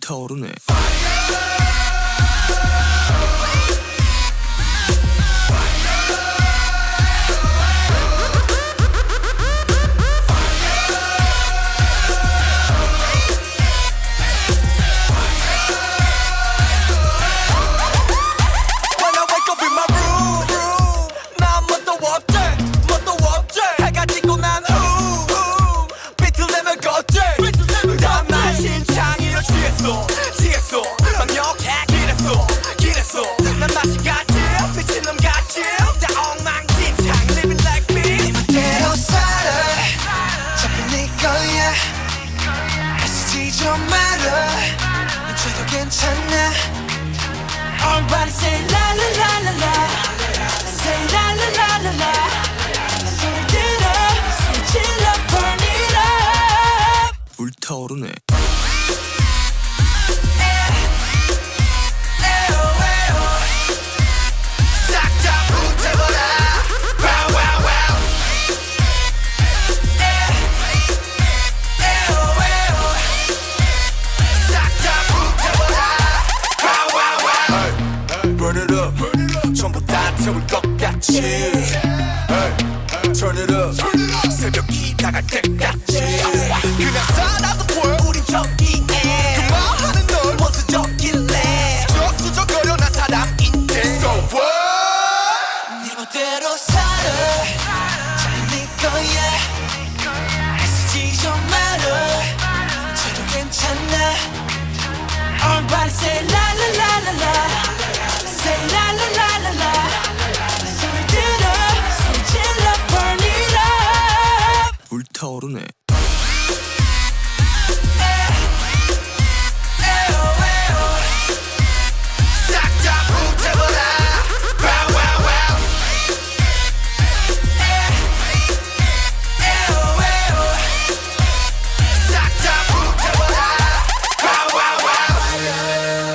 불타오르네. 지했어 막역해 길했어 난 맛이 같지 미친 놈 같지 다 엉망진창 living like me 이대로 살아 자꾸 네 거야 애쓰지 좀 말아 이제도 괜찮아 Everybody say la la la la la say la la la la la 소리 들어 소리 질러 burn it up 불타오르네. Burn it up 전부 다 태울 것 같이 Turn it up 새벽이 다갈 때까지 그냥 살아도 보여 우린 저기에 그만하는 널 원수적일래 수적거려 난 사람인데 So what 네 멋대로 살아 잘 네 거야 애쓰지 좀 말아 이제도 괜찮아 Everybody say la la la la la say la la la la la 소리 들어 소리 질러 burn it up 불타오르네.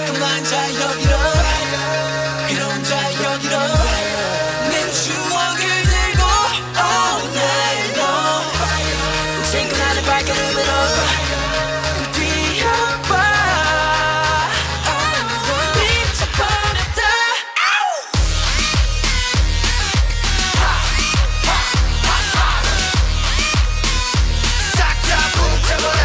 그만 자 여기로 그런 자 여기로 내 추억을 들고 all night long 친근한 발걸음으로 뛰어봐 미쳐버렸다 싹 다 불태워라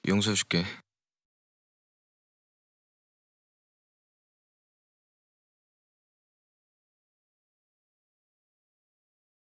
용서해줄게.